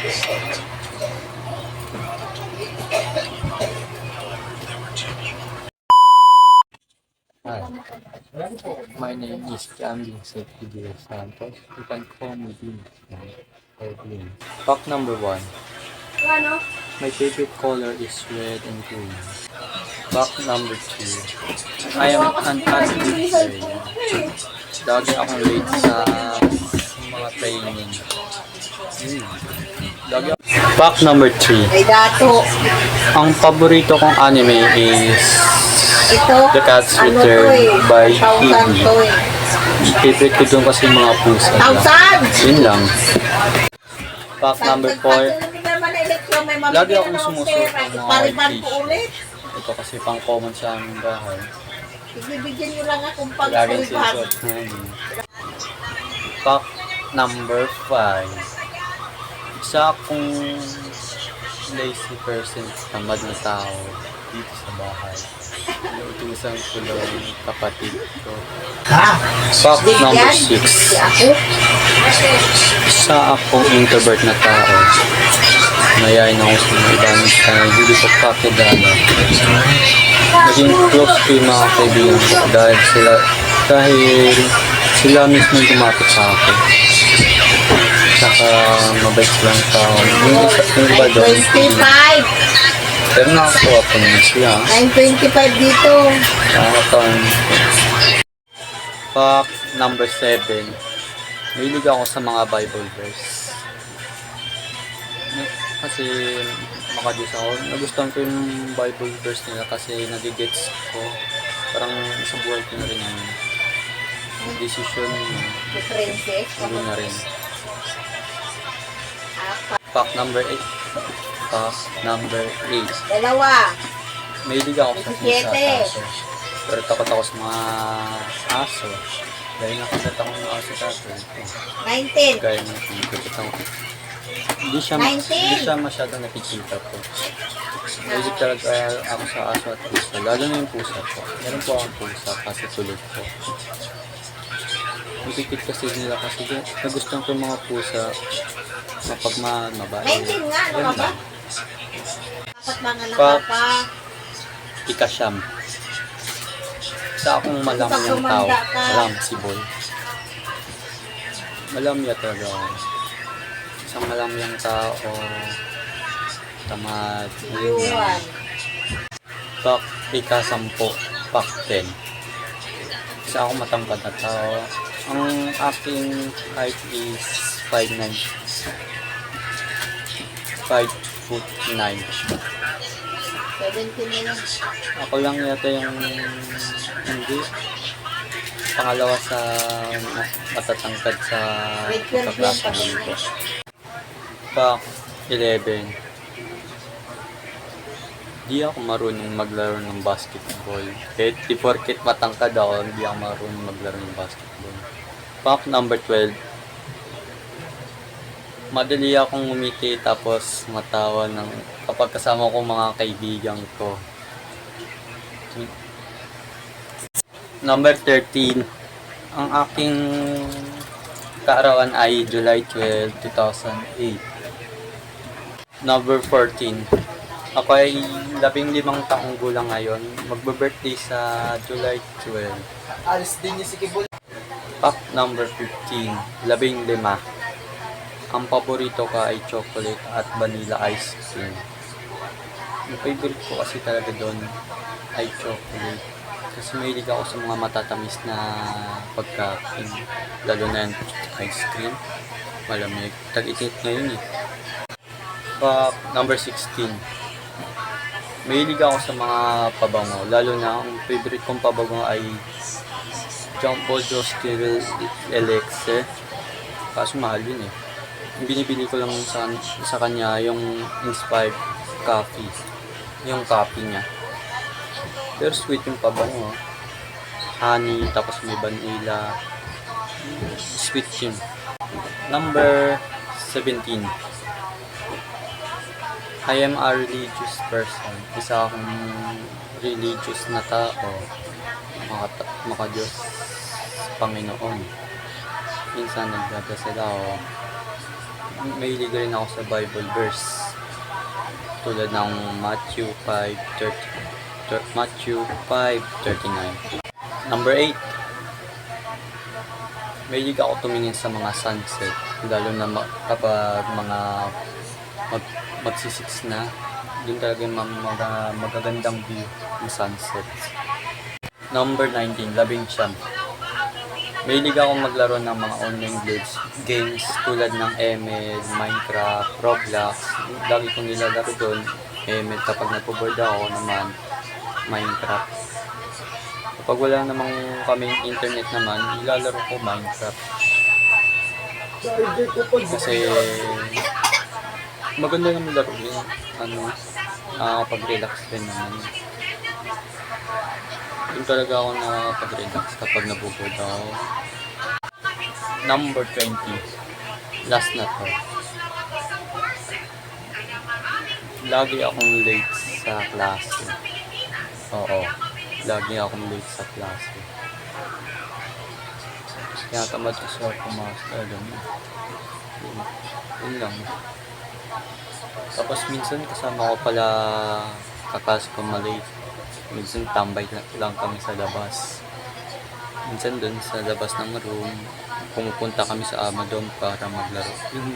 Hi, my name is Jamie Sepideo Santos. You can call me Dean. Fact number one. My favorite color is red and green. Fact number two. I am an athlete player. Lagi akong late sa mga training. Lagi ako. Fact number three. Ay, dato. Ang paborito kong anime is Ito, The Cat's ano to Return eh, by 1,000 Ghibli. to eh. Favorite ko doon kasi mga pusa lang. 1,000! Yun lang. Fact number 4. Lagi akong sumusuot ng mga white Pariban ko t-shirt. ulit. Ito kasi pang common sa aming bahay. Ibibigyan nyo lang akong Laging pag-pariban. sinusuot namin. Fact number 5. Isa akong lazy person, tamad na tao dito sa bahay. Inutusan ko lang yung kapatid ko. Fact number 6. Ako? Isa akong introvert na tao. Mayayain ako sa mga ibang style. Hindi ko kakilala. Naging close ko yung mga kaibigan ko dahil sila mismo yung tumapit sa akin. Saka mabait lang tao. Yung iba doon. 25! Pero nakakatawa po naman sila. 925 dito. Nakakatawa naman. Fact number 7. Mahilig ako sa mga Bible verse. Kasi makadiyos ako. Nagustuhan ko yung Bible verse nila kasi nagigets ko. Parang sa buhay ko na rin yung decision The princess. hindi na rin. Fact number 8. Fact number 8. Dalawa. Mahilig ako sa 17. aso. Pero takot ako sa mga aso. Dahil nakagat ako ng aso dati. 19. Gaya ng nakikita ko. Hindi siya masyadong nakikita ko. Mahilig talaga ako sa aso at pusa. Lalo na yung pusa ko. Meron po akong pusa kasi tulog ko. Nagpipit kasi nila kasi nagustuhan ko yung mga pusa kapag mababae. 19 nga, ano ka ba? Dapat mga Fact. nakapa. Ikasyam. Sa akong malamyang tao. Malam si Boy. Malamya talaga ako. Isang malamyang tao. Tamad. Yuan. Fact ika-10. Fact 10. Isa akong matangkad na tao. Ang aking height is 5'9". 5'9". 17 na lang. Ako lang yata yung hindi. Pangalawa sa matatangkad sa kaklase dito. Fact 11. Di ako marunong maglaro ng basketball. Kahit di porket matangkad ako, hindi ako marunong maglaro ng basketball. Fact number 12. Madali akong umiti tapos matawa ng kapag kasama ko mga kaibigan ko. Number 13. Ang aking kaarawan ay July 12, 2008. Number 14. Ako ay 15 taong gulang ngayon. Magbe-birthday sa July 12. Alis din niya si Kibul. Fact number 15. 15. Ang paborito ko ay chocolate at vanilla ice cream. Yung favorite ko kasi talaga doon ay chocolate. Kasi mahilig ako sa mga matatamis na pagkain. Lalo na yung ice cream. Malamig. Tag-init ngayon eh. Fact number 16. Mahilig ako sa mga pabango. Lalo na ang favorite kong pabango ay Jumbo Joe's Kirill Elixir. Kaso mahal yun eh. Yung binibili ko lang sa kanya yung inspired coffee. Yung coffee niya. Pero sweet yung pabango. Honey, tapos may vanilla. Sweet yun. Number 17. I am a religious person. Isa akong religious na tao. Makadiyos sa Panginoon. Minsan nagdadasal ako. mahilig rin ako sa Bible verse. Tulad ng Matthew 5:39. Number 8. Mahilig ako tumingin sa mga sunset. Lalo na kapag mga magsisix na. Doon talaga yung magagandang view ng sunset. Number 19. Labing siyam. Mahilig ako maglaro ng mga online games tulad ng ML, Minecraft, Roblox. Lagi kong nilalaro doon. ML kapag napoboard ako naman, Minecraft. Kapag wala namang kaming internet naman, nilalaro ko Minecraft. Kasi maganda naman laro yun. Nakakapag-relax din naman. Doon talaga ako nakakapag-relax kapag naboboard ako. Number 20. Last na to. Lagi akong late sa klase. Oo. Lagi akong late sa klase. Kaya tamad kasi ako pumasok. Yun lang. Tapos minsan kasama ko pala kaklase ko malate. Minsan tambay lang kami sa labas. Minsan dun sa labas ng room, pumupunta kami sa Amadon para maglaro. Yun